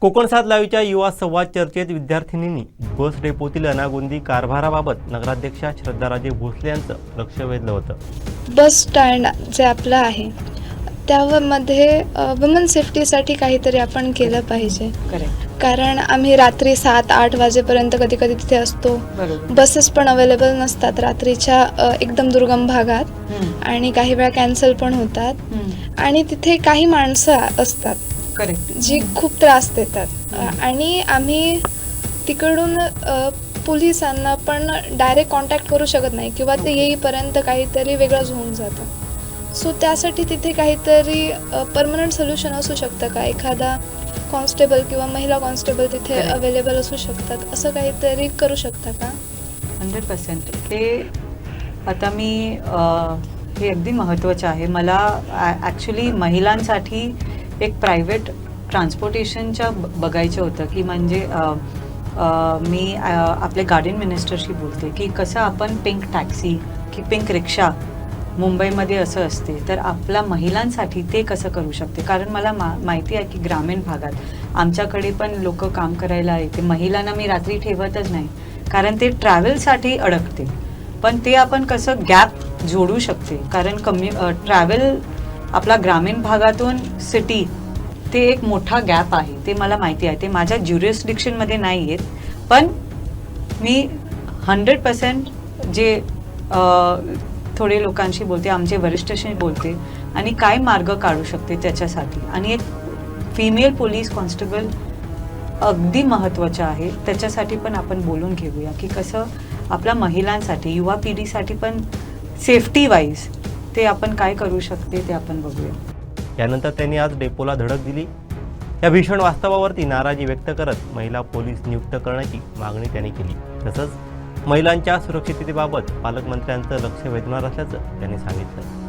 कोकण सात लाईव्हच्या युवा संवाद चर्चेत विद्यार्थिनींनी बस डेपोतील अनागोंदी कारभाराबाबत नगराध्यक्षा श्रद्धाराजे भोसले यांचं लक्ष वेधलं होतं। बस स्टँड जे आपलं आहे त्यामध्ये वुमन सेफ्टीसाठी काहीतरी आपण केलं पाहिजे। करेक्ट। कारण आम्ही रात्री 7-8 वाजेपर्यंत कधी कधी तिथे असतो। बसेस पण अवेलेबल नसतात रात्रीच्या एकदम दुर्गम भागात आणि काही वेळा कॅन्सल पण होतात आणि तिथे काही माणसं असतात करेक्ट जी खूप त्रास देतात आणि आम्ही तिकडून पोलिसांना पण डायरेक्ट कॉन्टॅक्ट करू शकत नाही किंवा ते येईपर्यंत काहीतरी वेगळंच होऊन जातं। सो त्यासाठी तिथे काहीतरी परमनंट सोल्युशन असू शकतं का? एखादा कॉन्स्टेबल किंवा महिला कॉन्स्टेबल तिथे अवेलेबल असू शकतात, असं काहीतरी करू शकता का? 100%। हे आता मी हे अगदी महत्त्वाचं आहे। मला ॲक्च्युली महिलांसाठी एक प्रायव्हेट ट्रान्सपोर्टेशनच्या बघायचं होतं की म्हणजे मी आपल्या गार्डन मिनिस्टरशी बोलते की कसं आपण पिंक टॅक्सी की पिंक रिक्षा मुंबईमध्ये असं असते तर आपल्या महिलांसाठी ते कसं करू शकते। कारण मला माहिती आहे की ग्रामीण भागात आमच्याकडे पण लोक काम करायला येते, महिलांना मी रात्री ठेवतच नाही कारण ते ट्रॅव्हलसाठी अडकते, पण ते आपण कसं गॅप जोडू शकते कारण ट्रॅव्हल आपला ग्रामीण भागातून सिटी ते एक मोठा गॅप आहे, ते मला माहिती आहे। ते माझ्या ज्युरिस्डिक्शनमध्ये नाही येत, पण मी 100% जे थोडे लोकांशी बोलते, आमचे वरिष्ठशी बोलते आणि काय मार्ग काढू शकते त्याच्यासाठी। आणि एक फिमेल पोलीस कॉन्स्टेबल अगदी महत्त्वाचं आहे, त्याच्यासाठी पण आपण बोलून घेऊया की कसं आपल्या महिलांसाठी युवा पिढीसाठी पण सेफ्टी वाईज ते आपण काय करू शकते ते आपण बघूया। यानंतर त्यांनी आज डेपोला धडक दिली। या भीषण वास्तवावरती नाराजी व्यक्त करत महिला पोलीस नियुक्त करण्याची मागणी त्यांनी केली। तसंच महिलांच्या सुरक्षिततेबाबत पालकमंत्र्यांचं लक्ष वेधणार असल्याचं त्यांनी सांगितलं।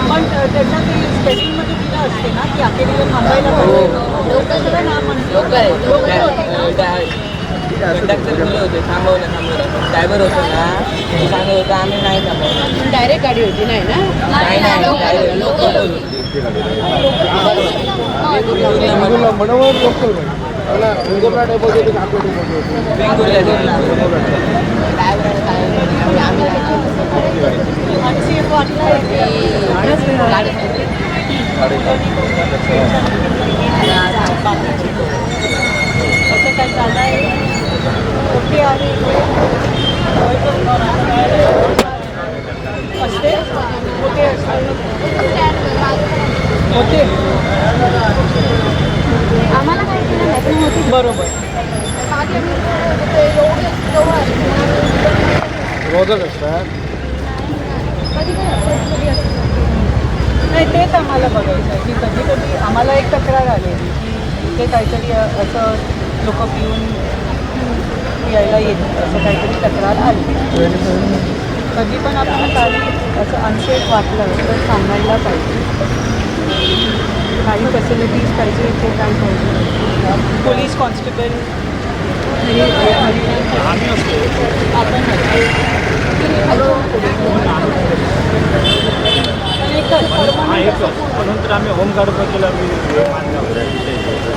पण त्यांना ते स्पेलिंगमध्ये दिलं असते ना की अखेरीला थांबायला कंडक्टर दिले होते, थांबवलं ड्रायव्हर होतो ना, ते सांगत होतं आम्ही नाही थांबवलं। डायरेक्ट गाडी होती नाही ना? नाही लोकल होती। असं काय चाललं आहे? कुठे आहे असते कुठे असते होते आम्हाला काय केलं नाही होती बरोबर। रोजच असतात नाही, तेच आम्हाला बघायचं आहे की कधी कधी आम्हाला एक तक्रार आलेली की इथे काहीतरी असं लोक यायला येत असं काहीतरी तक्रार आली। कधी पण आपण काही असं अनसेफ वाटलं तर सांगायला पाहिजे। काही फॅसिलिटीज पाहिजे ते काय पाहिजे, पोलीस कॉन्स्टेबल आपण म्हणून तर आम्ही होमगार्ड केला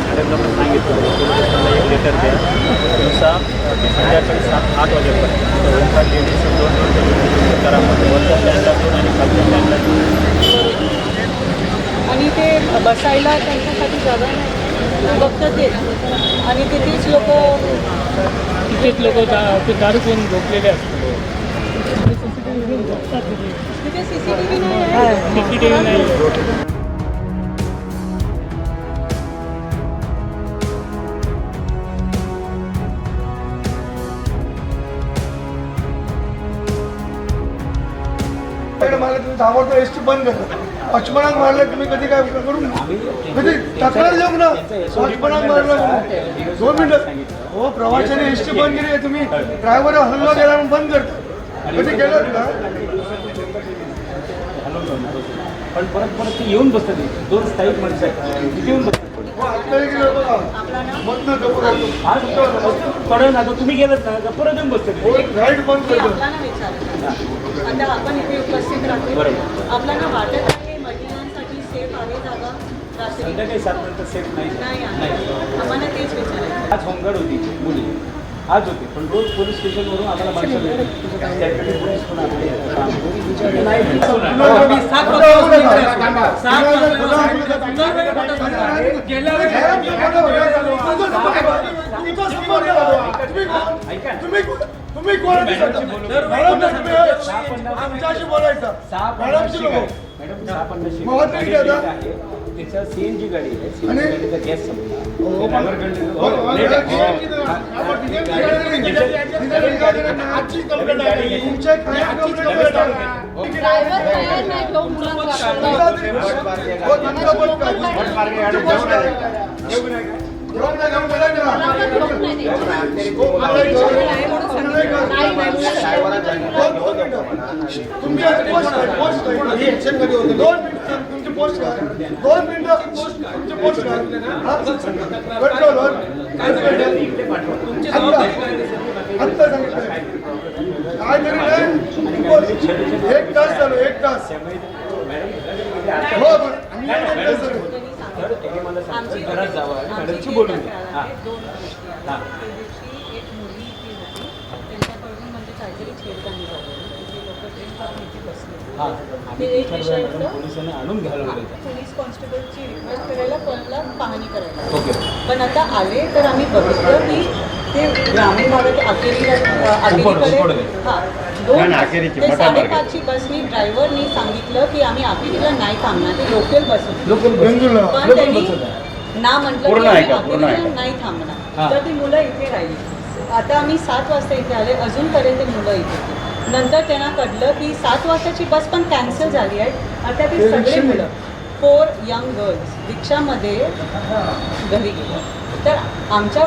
कार्यक्रमात सांगितलं एक लेटर द्या दिवसा संध्याकाळी 7-8 वाजेपर्यंत होमगार्ड लेडीज 2 घरामध्ये वरच्या स्टँडला 2 आणि खालच्या स्टँडला 2 आणि ते बसायला त्यांच्यासाठी जागा नाही फक्त ते आणि तिथेच लोक दारू पिऊन झोपलेले असतात। तिथे CCTV नाही आहे। मला तुम्ही ताबडतोब एसटी बंद करा। वॉचमनाक मारलं तुम्ही कधी काय करून कधी तक्रार देऊ ना वॉचमनाक मारलं म्हणून 2 मिनिटं हो प्रवाशाने एसटी बंद केली आहे तुम्ही ड्रायव्हर हल्ला केला म्हणून बंद करता कधी केलं का पण परत ते येऊन बसतात 2 स्थायिक माणसं आहेत तिथे येऊन बसतात पडेल ना तुम्ही गेलात ना परत येऊन बसतात राईट बंद करतो आपल्याला विचारायचं आता आपण इथे उपस्थित राहतो आपल्याला वाटत आहे महिलांसाठी सेफ आहे जागा रात्री संध्याकाळी 7 नंतर सेफ नाही नाही आहे आम्हाला तेच विचारायचं आज होमगार्ड होती मुली आज होते पण रोज पोलीस स्टेशनवरून आम्हाला माणसं त्याकडे पोलीस पण तुम्ही कोण आमच्याशी बोलायचं त्याच्या सीएनजी गाडी आहे आणि सीएनजी गाडीचा गॅस तुमची पोस्ट काय 2 मिनिटं तुमची पोस्ट काय कंट्रोलवर आत्ता सांगितलं काय तरी नाही 1 तास झालो 1 तास हो पण आम्ही 1 तास झालो तर त्यांनी मला सांगितलं घरात जावं आणि मॅडमशी बोलून घ्या हां हां एक मुली इथे होती त्यांच्याकडून म्हणजे काहीतरी छेडखानी झाली तिथे लोक इथे बसले हां ते एक विषयाचं पोलिसांनी आणून घ्यायला पोलीस कॉन्स्टेबलची रिक्वेस्ट करायला पणला पाहणी करायला ओके पण आता आले तर आम्ही बघितलं की ते ग्रामीण भागात अखेरीकडे हां 5:30ची बसनी ड्रायव्हरनी सांगितलं की आम्ही अखेरीला नाही थांबणार ते लोकल बस होती लोकल पण त्यांनी ना म्हटलं की आम्ही अखेरीला नाही थांबणार तर ती मुलं इथे राहिली आता आम्ही 7 वाजता इथे आले अजूनपर्यंत मुलं इथे होती. नंतर त्यांना कळलं की 7 वाजताची बस पण कॅन्सल झाली आहे आता ती सगळे मुलं 4 यंग गर्ल्स रिक्षामध्ये घरी गेलं तर आमच्या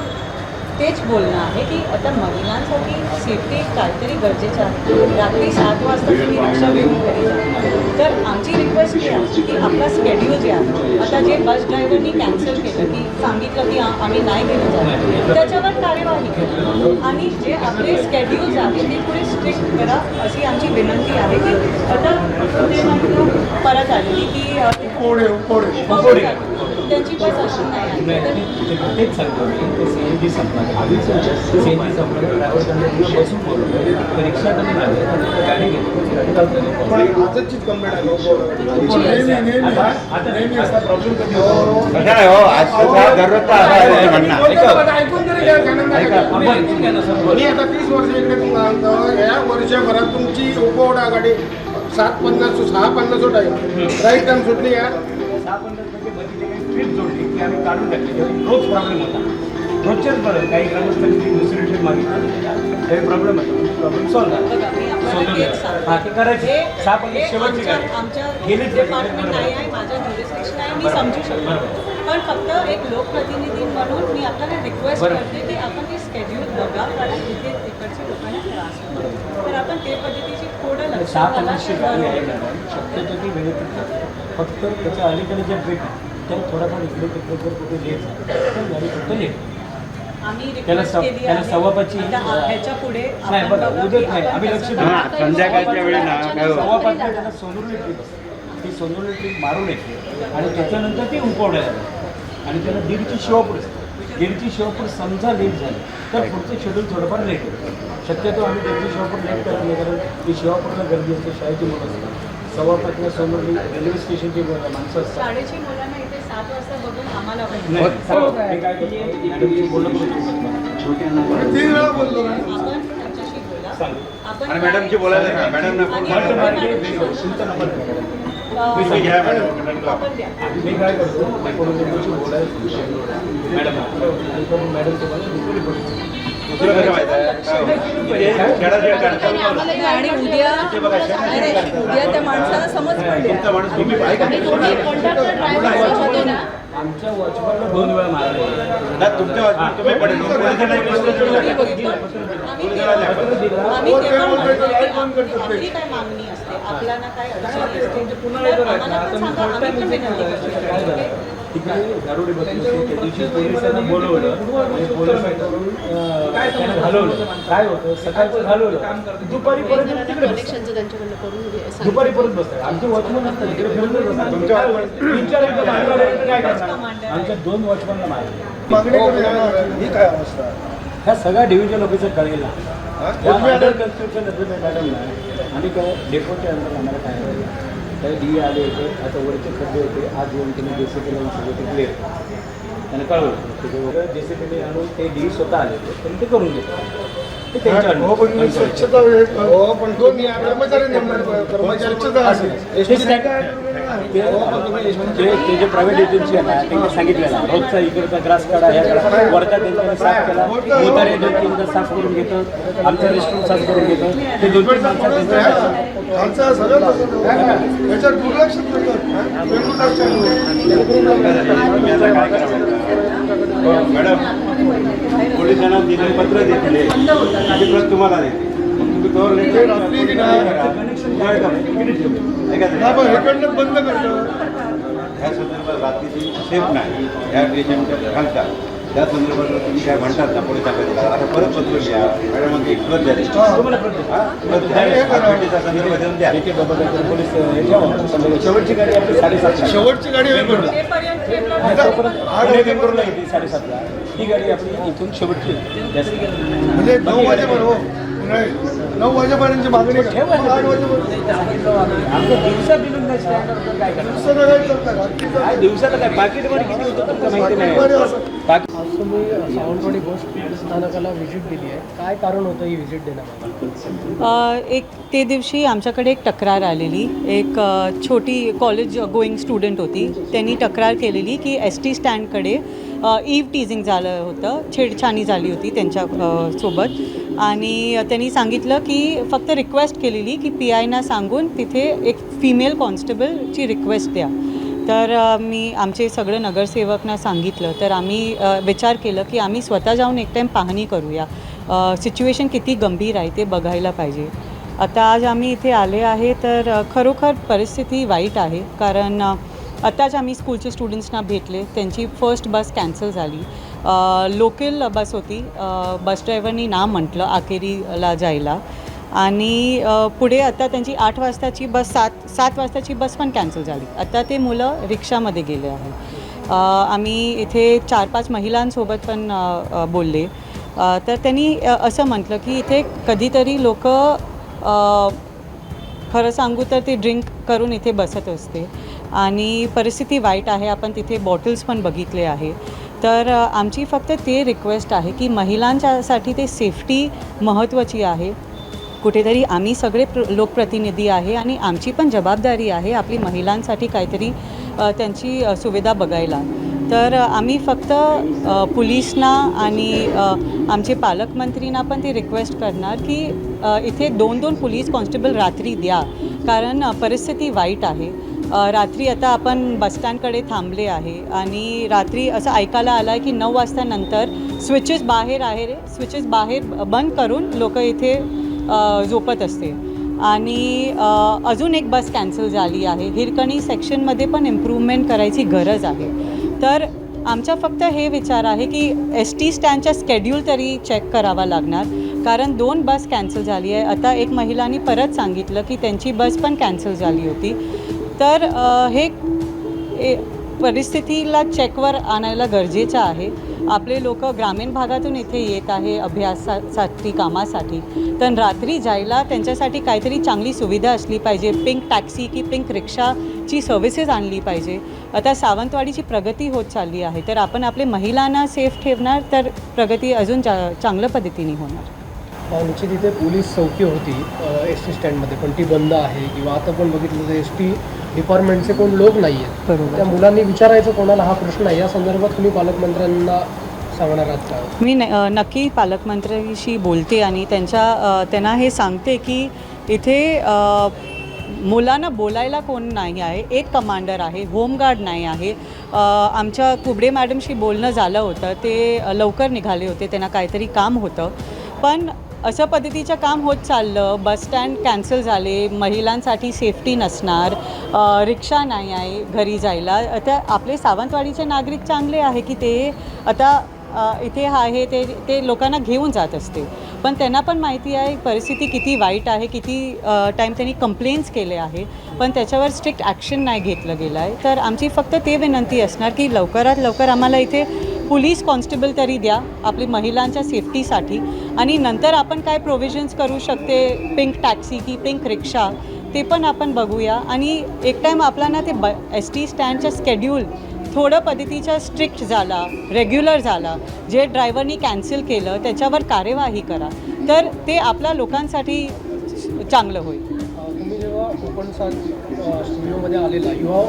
तेच बोलणं आहे की आता महिलांसाठी सेफ्टी काहीतरी गरजेचं आहे रात्री 7 वाजता तुम्ही रिक्षा घेऊन घरी जा तर आमची रिक्वेस्ट ही आहे की आपला स्केड्यूल जे आहे आता जे बस ड्रायव्हरनी कॅन्सल केलं की सांगितलं की आम्ही नाही गेलो जाणार त्याच्यावर कार्यवाही करू आणि जे आपले स्केड्यूल्स आहे ते थोडे स्ट्रिक्ट करा अशी आमची विनंती आहे की आता ते म्हटलं परत आलेली की त्यांची बस अशी नाही आली तर तेच सांगतो मी ते सीएनजी संपणार सीएनजी संपणार ड्रायव्हर त्यांना बसून बोलवलं रिक्षा त्यांनी लागले गाडी घेतली आजचीच कंप्लेंट आहे आता प्रॉब्लेम कधी होतो मी आता 30 वर्ष इकडे तुम्हाला या वर्षभरात तुमची उपवडा गाडी 7:50 6:50 आहे राईट टाइम सुटली या 6:50 ट्रिप जोडली की आम्ही काढून टाकली रोज प्रॉब्लेम होता रोजच्याच बरं काही ग्रामस्थांनी दुसरी ट्रिप मागितली काही प्रॉब्लेम होता प्रॉब्लेम सॉल्व्ह झाला बघा मी आपल्याला तेच सांगते. हां ते करायचे हे 6:50 शेवटची गाडी आमच्या गेली डिपार्टमेंट नाही आहे माझ्या ज्युरिस्डिक्शन आहे मी समजू शकतो पण फक्त एक लोकप्रतिनिधी म्हणून मी आपल्याला रिक्वेस्ट करते की आपण ते स्केड्यूल बघा कारण इथे तिकडच्या लोकांना त्रास होतो तर आपण ते पद्धतीची थोडं लक्ष घाला 6:50 गाडी आहे मॅडम शक्यतो ती वेळेत फक्त त्याच्या अलीकडे जे ब्रेक तर थोडाफार इकडे तिकडे जर कुठे लेट झालं तर गाडी फक्त लेट आम्ही त्याला रिक्वेस्ट केली त्याला आहे. 5:15 आता ह्याच्या पुढे नाही आपण बघा बघा उद्या की नाही आपण आम्ही लक्ष कसं देऊ करतो. संध्याकाळच्या वेळी ना काय होतं? 5:15 त्याला सोनूरली ट्रिप असते ती सोनूरली ट्रिप मारून येते आणि त्याच्यानंतर ती उंपवड्याला जाते आणि त्याला 1:30ची शिवापूर असते 1:30ची शिवापूर समजा लेट झाली तर पुढचं शेड्यूल थोडंफार लेट होतं शक्यतो आम्ही 1:30ची शिवापूर लेट करत नाही कारण ती शिवापूरला गर्दी असते शाळेची मुलं असतात 5:15 सोनूरली रेल्वे स्टेशनची माणसं असतात शाळेची मुलांना इथे 7 वाजता बघून आम्हाला नाही, मी काय करतो मॅडमशी बोलणं करून तीन वेळा बोललो ना आपण त्यांच्याशी बोला आपण आणि मॅडमशी बोलायचं का? मॅडमना फोन आणि करा. आपण तुमचा नंबर द्या. तुम्ही घ्या मॅडम आपण द्या. मी काय करतो कोणाशी बोलायचं मॅडम मॅडम तुम्हाला रिपोर्ट दुसरं कसं माहिती आहे खेळाचे आणि उद्या उद्या त्या माणसाला समज पडली तुमचा माणूस तुम्ही ऐका आमच्या वॉचमॅनला 2 वेळा मारले ना तुमच्या वाचनात तुम्ही पडेल पोलिसांना आम्ही केवळ आपली काय मागणी असते आपल्याला काय अडचण असते आम्हाला पण सांगा, आम्ही पण विनंती करतो. तिकडे दारुडे बसले होते. त्या दिवशी पोलिसांना बोलवलं आणि पोलिसांकडून त्यांना घालवलं. काय होतं सकाळचं घालवलं दुपारी परत येऊन तिकडे बसतात. दुपारी परत बसतात. आमचे वॉचमन असतात तिकडे फिरतच असतात. 3-4 एकदा मारणार आहे तर काय करणार? आमच्या 2 वॉचमनला मारले. मागणी करून ही काय अवस्था ह्या सगळ्या डिव्हिजन ऑफिसर कळलेला त्या अंडर कन्स्ट्रक्शन मॅडमला आणि काय डेपोच्या अंदर आम्हाला काय झालं त्या डी आले होते आता वरचे खड्डे होते आज येऊन त्यांनी जेसीपीला सगळं ते क्लिअर त्यांना कळवलं त्याच्यावर जेसीपीने आणून ते डी स्वतः आले होते त्यांनी ते करून घेतलं ते त्यांच्या हो पण स्वच्छता हो पण 2 कर्मचारी नेमणार कर्मचारी स्वच्छता असेल ते जे प्रायव्हेट एजन्सी आहे ना त्यांनी सांगितलेलं रोजचा इकडचा ग्रास काढा ह्या काढा वरचा त्यांनी साफ केला मोतारे 2-3दा साफ करून घेतं आमचं रेस्टॉरंट साफ करून घेतं ते 2-3 आमचं सगळं तसं त्याच्यात दुर्लक्ष मॅडम पोलिसांना दिलेलं पत्र देतील त्याची प्रत तुम्हाला देते तुम्ही कवर रात्री की नाही इकडनं बंद करतो ह्या संदर्भात रात्रीची सेफ नाही ह्या पेशंटच्या घालतात त्या संदर्भात तुम्ही काय म्हणतात ना पोलिसांकडे आता परत पत्र घ्या मॅडम एक प्रत द्या संदर्भ देऊन द्या पोलीस शेवटची गाडी आपली 7:30 शेवटची गाडी होईल बरं. करून येते 7:30ला ही गाडी आपली इथून शेवटची म्हणजे 9 वाजेपर्यंत हो नाही 9 वाजेपर्यंतची मागणी आहे. मग 8 वाजेपर्यंत आमचं दिवसा बिलून काय स्टँडर्ड काय करणार दुसरं काय चालतं रात्रीचं काय दिवसाला काय पाकिटमध्ये किती होतं तुमचं माहिती नाही दुपारी असं. आज तुम्ही सावंतवाडी बस स्थानकाला व्हिजिट दिली आहे. काय कारण होतं ही व्हिजिट देण्यामागे? एक ते दिवशी आमच्याकडे एक तक्रार आलेली एक छोटी कॉलेज गोईंग स्टुडंट होती त्यांनी तक्रार केलेली की ST स्टँडकडे ईव्ह टीझिंग झालं होतं छेडछाणी झाली होती त्यांच्या सोबत आणि त्यांनी सांगितलं की फक्त रिक्वेस्ट केलेली की PIना सांगून तिथे एक फिमेल कॉन्स्टेबलची रिक्वेस्ट द्या तर मी आमचे सगळं नगरसेवकना सांगितलं तर आम्ही विचार केलं की आम्ही स्वतः जाऊन एक टाईम पाहणी करूया सिच्युएशन किती गंभीर आहे ते बघायला पाहिजे आता आज आम्ही इथे आले आहे तर खरोखर परिस्थिती वाईट आहे कारण आताच आम्ही स्कूलचे स्टुडंट्सना भेटले त्यांची फर्स्ट बस कॅन्सल झाली लोकल बस होती बस ड्रायव्हरनी ना म्हटलं आकेरीला जायला आणि पुढे आता त्यांची 8 वाजताची बस 7 वाजताची बस पण कॅन्सल झाली आता ते मुलं रिक्षामध्ये गेले आहे आम्ही इथे 4-5 महिलांसोबत पण बोलले तर त्यांनी असं म्हटलं की इथे कधीतरी लोक खरं सांगू तर ते ड्रिंक करून इथे बसत असते आणि परिस्थिती वाईट आहे आपण तिथे बॉटल्स पण बघितले आहे तर आमची फक्त ते रिक्वेस्ट आहे की महिलांच्यासाठी ते सेफ्टी महत्त्वाची आहे कुठेतरी आम्ही सगळे लोकप्रतिनिधी आहे आणि आमची पण जबाबदारी आहे आपली महिलांसाठी काहीतरी त्यांची सुविधा बघायला तर आम्ही फक्त पोलिसना आणि आमचे पालकमंत्रींना पण ती रिक्वेस्ट करणार की इथे 2-2 पोलीस कॉन्स्टेबल रात्री द्या कारण परिस्थिती वाईट आहे रात्री आता आपण बसस्टँडकडे थांबले आहे आणि रात्री असं ऐकायला आलं आहे की 9 वाजतानंतर स्विचेस बाहेर बंद करून लोक इथे झोपत असते आणि अजून एक बस कॅन्सल झाली आहे हिरकणी सेक्शनमध्ये पण इम्प्रूव्हमेंट करायची गरज आहे तर आमचा फक्त हे विचार आहे की ST स्टँडचा स्केड्यूल तरी चेक करावा लागणार कारण 2 बस कॅन्सल झाली आहे आता एक महिलांनी परत सांगितलं की त्यांची बस पण कॅन्सल झाली होती तर हे परिस्थितीला चेकवर आणायला गरजेचं आहे आपले लोक ग्रामीण भागातून इथे येत आहे अभ्यासासाठी कामासाठी तर रात्री जायला त्यांच्यासाठी काहीतरी चांगली सुविधा असली पाहिजे पिंक टॅक्सी की पिंक रिक्षाची सर्व्हिसेस आणली पाहिजे आता सावंतवाडीची प्रगती होत चालली आहे तर आपण आपले महिलांना सेफ ठेवणार तर प्रगती अजून चांगल्या पद्धतीने होणार निश्चित इथे पोलीस चौकी होती ST स्टँडमध्ये पण ती बंद आहे किंवा आता पण बघितलं तर ST डिपार्टमेंटचे कोण लोक नाही आहेत बरोबर त्या मुलांनी विचारायचं कोणाला हा प्रश्न आहे या संदर्भात तुम्ही पालकमंत्र्यांना सांगणार आहात का? मी नक्की पालकमंत्र्यांशी बोलते आणि त्यांना हे सांगते की इथे मुलांना बोलायला कोण नाही आहे, एक कमांडर आहे, होमगार्ड नाही आहे. आमच्या कुबडे मॅडमशी बोलणं झालं होतं, ते लवकर निघाले होते, त्यांना काहीतरी काम होतं. पण असं पद्धतीचं काम होत चाललं, बसस्टँड कॅन्सल झाले, महिलांसाठी सेफ्टी नसणार, रिक्षा नाही आहे घरी जायला. आता आपले सावंतवाडीचे नागरिक चांगले आहे की ते आता इथे आहे ते लोकांना घेऊन जात असते, पण त्यांना पण माहिती आहे परिस्थिती किती वाईट आहे, किती टाईम त्यांनी कंप्लेंट्स केले आहे, पण त्याच्यावर स्ट्रिक्ट ॲक्शन नाही घेतलं गेलं आहे. तर आमची फक्त ते विनंती असणार की लवकरात लवकर आम्हाला इथे पोलीस कॉन्स्टेबल तरी द्या आपली महिलांच्या सेफ्टीसाठी, आणि नंतर आपण काय प्रोव्हिजन्स करू शकते, पिंक टॅक्सी की पिंक रिक्षा ते पण आपण बघूया. आणि एक टाईम आपल्याला ते ST स्टँडचं स्केड्यूल थोडं पद्धतीचा स्ट्रिक्ट झाला, रेग्युलर झाला, जे ड्रायव्हरनी कॅन्सल केलं त्याच्यावर कार्यवाही करा, तर ते आपल्या लोकांसाठी चांगलं होईल. तुम्ही जेव्हा कोकणचा स्टुडिओमध्ये आलेला युवा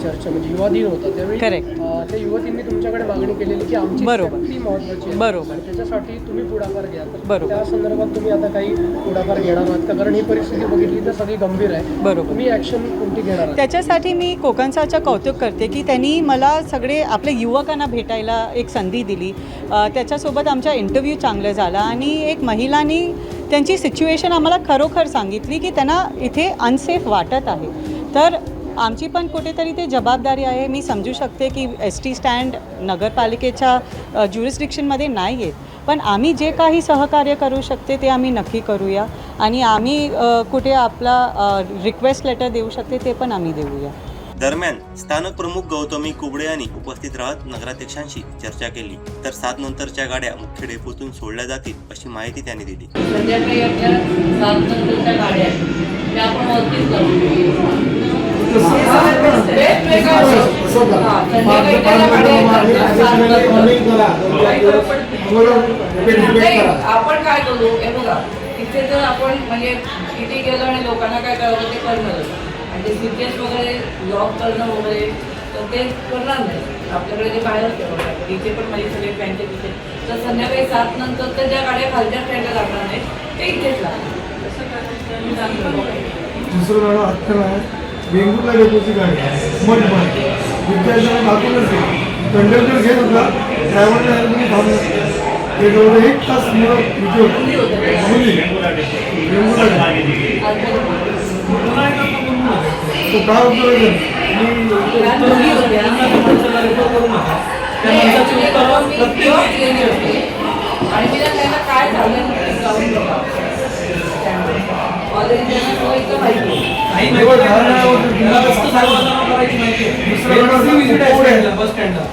चर्चा म्हणजे युवा दिन होता त्यावेळी Correct. त्या युवतींनी तुमच्याकडे मागणी केलेली की आमची बरोबर. सेफ्टी महत्त्वाची आहे. बरोबर. आणि त्याच्यासाठी तुम्ही पुढाकार घ्या. तर बरोबर. त्या संदर्भात तुम्ही आता काही पुढाकार घेणार आहात का? कारण ही परिस्थिती बघितली तर सगळी गंभीर आहे. बरोबर. तुम्ही ॲक्शन कोणती घेणार आहात? त्याच्यासाठी मी कोकणसाचं कौतुक करते की त्यांनी मला सगळे आपल्या युवकांना भेटायला एक संधी दिली. त्याच्यासोबत आमचा इंटरव्ह्यू चांगला झाला आणि एक महिलांनी त्यांची सिच्युएशन आम्हाला खरोखर सांगितली की त्यांना इथे अनसेफ वाटत आहे. तर आमची पण कुठेतरी ते जबाबदारी आहे. मी समजू शकते की ST स्टँड नगरपालिकेच्या ज्युरिस्डिक्शनमध्ये नाही आहेत, पण आम्ही जे काही सहकार्य करू शकते ते आम्ही नक्की करूया, आणि आम्ही कुठे आपला रिक्वेस्ट लेटर देऊ शकते ते पण आम्ही देऊया. दरम्यान स्थानक प्रमुख गौतमी कुबडे यांनी उपस्थित राहत नगराध्यक्षांशी चर्चा केली, तर 7 नंतरच्या गाड्या मुख्य डेपोतून सोडल्या जातील अशी माहिती त्यांनी दिली. संध्याकाळी आपल्या 7 नंतरच्या गाड्या त्या आपण वरतीच करू. आपण काय करू हे बघा, इथे जर आपण म्हणजे किती गेलो आणि लोकांना काय करावं ते करणं, आणि ते सिक्युरिटी वगैरे लॉक करणं वगैरे तर ते करणार नाही. आपल्याकडे ते बाहेर ठेवणार, इथे पण माझी सगळे बँकेत इथे, तर संध्याकाळी 7 नंतर तर ज्या गाड्या खालच्या स्टँडला लागणार नाही ते इथेच लागणार. दुसरं गाडं हत्तर आहे, बेंगूरला डेपोची गाडी आहे, मठभर विद्यार्थ्यांना दाखवूनच आहे. कंडक्टर घेत होता, ड्रायव्हरला तुम्ही थांबलं ते जवळ 1 तास मुलं इथे होते. बेंगूरला तो काय उपयोग आहे? आणि तिला त्यांना काय झालं जाऊन बघा. ऑलरेडी त्यांना तो इथं माहिती बस स्टँडला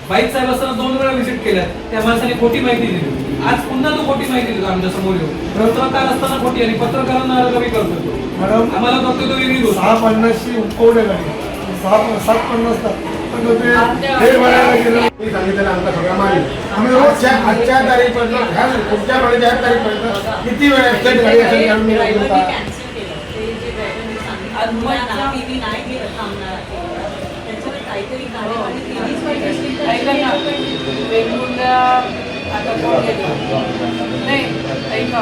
बाईक साहेब असताना 2 वेळा व्हिजिट केल्या, त्या माणसाने खोटी माहिती दिली. आज पुन्हा तो खोटी माहिती देतो आमच्या समोर येऊन. पत्रकार असताना खोटी, आणि पत्रकारांना कमी करतो. मॅडम आम्हाला फक्त तो वेगळी गोष्ट 650ची उपकवणे गाडी 750 पण तो ते भरायला गेलं. मी सांगितलं आमचा सगळा माल आम्ही रोजच्या आजच्या तारीखपर्यंत ह्या पुढच्या वेळेच्या ह्या तारीखपर्यंत किती वेळ ॲक्सिडेंट गाडी असेल काढून मी होता. ऐका ना, वेगवेगळ्या आता कोण येतो नाही ऐका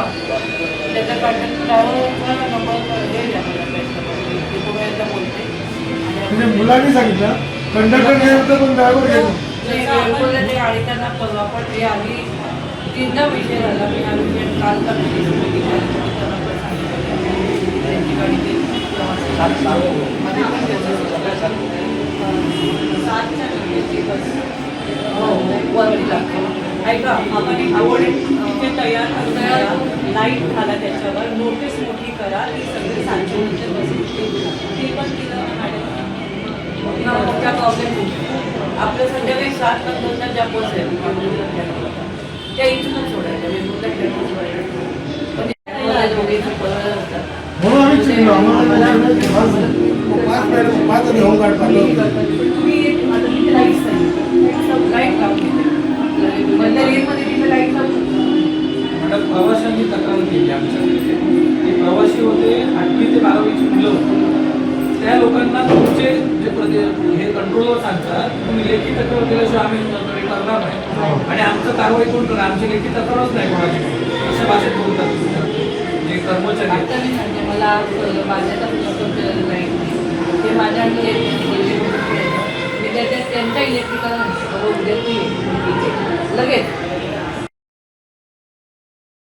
त्याच्या पाठ्यात ड्रायव्हरचा नंबर हे द्या मला बोलते. म्हणजे मुलांनी सांगितलं कंडक्टर घेत होतं पण ड्रायव्हर घेत होता. वेगवेगळ्या ते गाडी त्यांना परवा पण हे आधी 3दा विषय झाला. मी हा विषय काल तर त्यांची गाडी मध्ये पण वरती लागतो. ऐका आपण इथे तयार लाईट घाला, त्याच्यावर नोटीस मोठी करा की सगळे सांगून ते पण तिला मोठा प्रॉब्लेम आपलं संध्याकाळी 7 नंतरच्या ज्या बस आहेत त्या इथूनच सोडायच्या. वेगवेगळ्या ट्रेन सोडायच्या म्हणून आम्ही चिडलो. आम्हाला 5 आधी होमगार्ड पाठवलं. तुम्ही आता तिथे लाईट लाईट लावली मधल्या रेलमध्ये तिथे लाईट लावू शकतो. मॅडम प्रवाशांनी तक्रार केली आमच्याकडे की प्रवासी होते 8वी ते 12वीची मुलं होती. त्या लोकांना तुमचे जे हे कंट्रोलवर सांगतात तुम्ही लेखी तक्रार केल्याशिवाय आम्ही करणार नाही आणि आमचं कारवाई कोण करणार, आमची लेखी तक्रारच नाही कोणाची, असं भाषेत बोलतात जे कर्मचारी आहेत. आता मी म्हणते मला माझ्या केलेलं नाही ते माझ्या मी त्याच्यात त्यांच्या इलेक्ट्रिकल उद्या लगेच